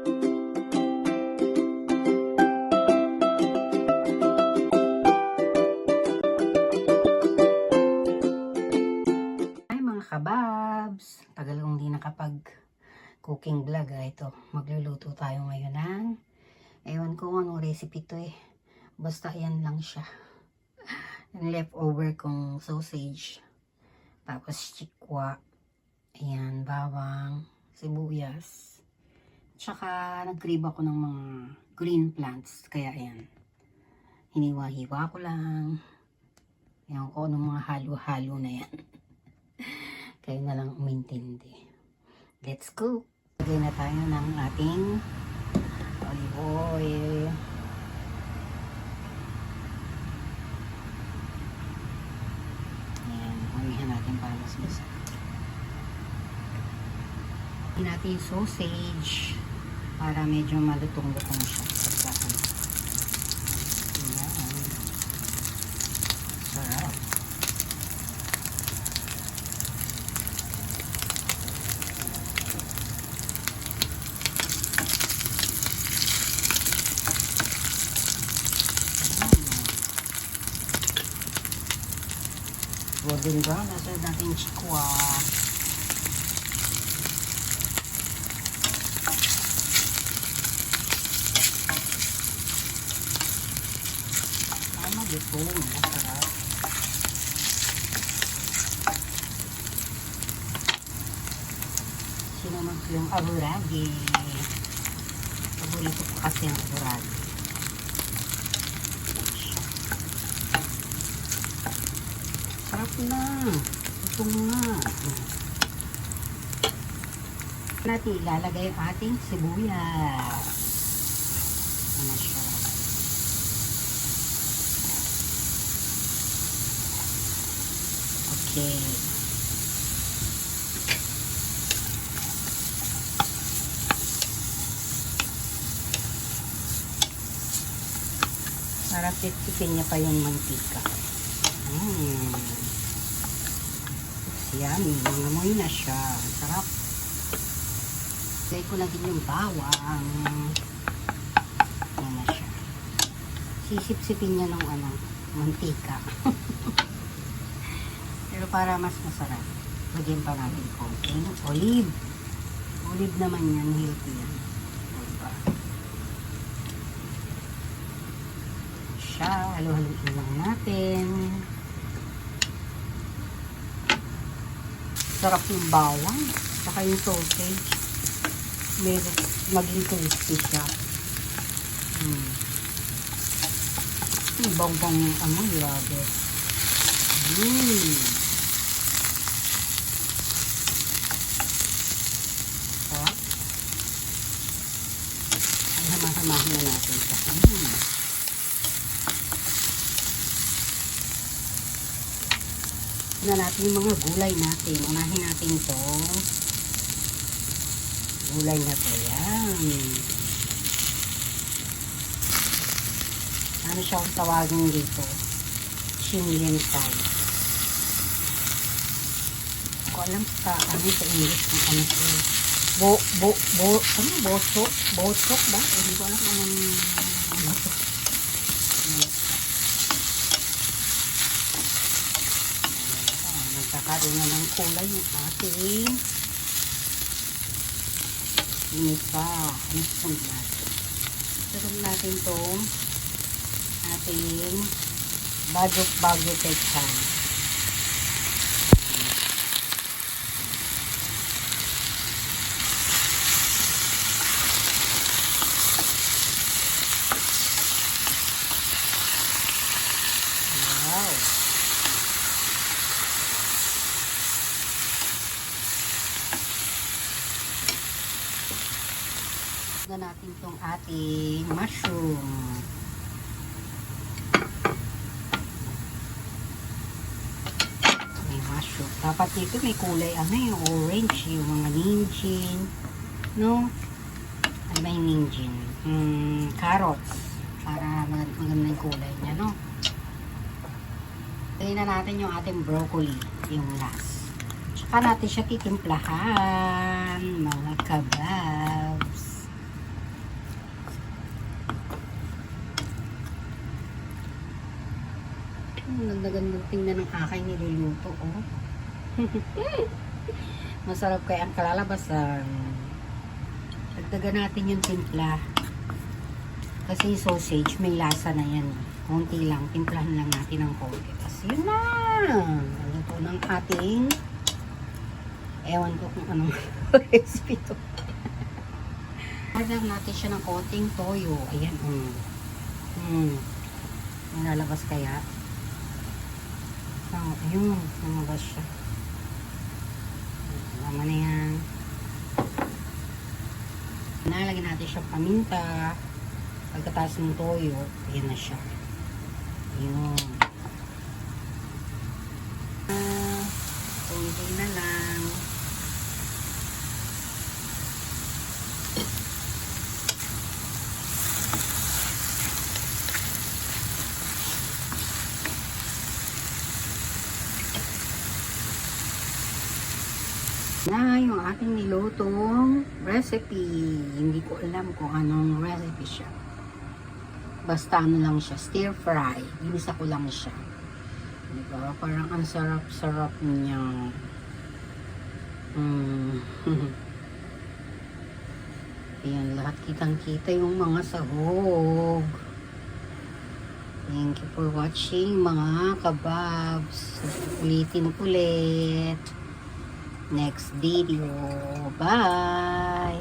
Ay mga kababs, tagal kong di nakapag cooking vlog. Ito, magluluto tayo ngayon ng ewan ko anong recipe to eh. Basta yan lang siya. Yung leftover kong sausage. Tapos chikwa. Ayan, bawang, sibuyas. Tsaka nag-crib ako ng mga green plants. Kaya ayan, hiniwa-hiwa ko lang. Ayan ko anong mga halo-halo na yan. Kayo na lang umintindi. Let's go! Lagay na tayo ng ating olive oil. Ayan, umihan natin para mas masa. Lagyan natin yung sausage para medyo malutong-lutong siya. Pagkaan. Ayan. Sarap. Golden brown. Nasa natin chikwa. Tama dito. Masarap. Sinunod ko yung aburagi. Paborito ko kasi ang aburagi. Sarap na. Ito nga. Natin ilalagay ang ating sibuyas. Ano siya? Okay. Para titipin niya pa yung mantika. Yummy. Nangamoy na siya. Sarap. Lagay ko na din yung bawang. Yan na siya. Sisip-sipin niya ng mantika. Pero para mas masarap, lagyan pa natin konti ng olive. Olive naman yan. Healthy yan. Diba? Siya. Halo-haloin lang natin. Sarap yung bawang. Saka yung sausage. Maging crispy siya. Yung bawang grabe. Sarap. Hama-hamahin na natin siya. Na natin yung mga gulay natin. Unahin natin ito. Gulay na to. Yan. Ano siya kung tawagin dito? Chimlientay. Hindi ko alam sa English kung ano ito. Bosok? Bosok ba? Hindi ko alam anong ano ito. Nagkakaroon na ng kulay yung ating inita. Ano sunod natin? Sunod natin itong ating bagyo pechay. Wow! Na natin itong ating mushroom. May mushroom. Dapat dito may kulay yung orange, yung mga ninjin, no? Ano ba yung ninjin? Carrots. Para maganda yung kulay niya, no? Lagyan na natin yung ating broccoli, yung last. Tsaka natin siya titimplahan, mga kababs. ganda-ganda tingnan ng aking niluluto, oh. Masarap kaya ang kalalabasan. Dagdagan natin yung timpla. Kasi yung sausage, may lasa na yan. Konti lang, timplahan lang natin ng konti. Tapos yun na! Luto ng ating, ewan ko kung anong recipe to. Lagyan natin siya ng konting toyo. Ayan, Nalabas kaya? So, ayun, lumabas siya. Tama na yan. Nalagyan natin siya paminta. Pagkataas ng toyo, ayan na siya. Ayun. Konti na lang. Na yung ating nilutong recipe. Hindi ko alam kung anong recipe siya. Basta ano lang siya, stir fry. Ginisa ko lang siya. Diba? Parang ang sarap-sarap niya. Ayan, lahat kitang-kita yung mga sahog. Thank you for watching mga kababs. Ulitin ulit. Next video. Bye!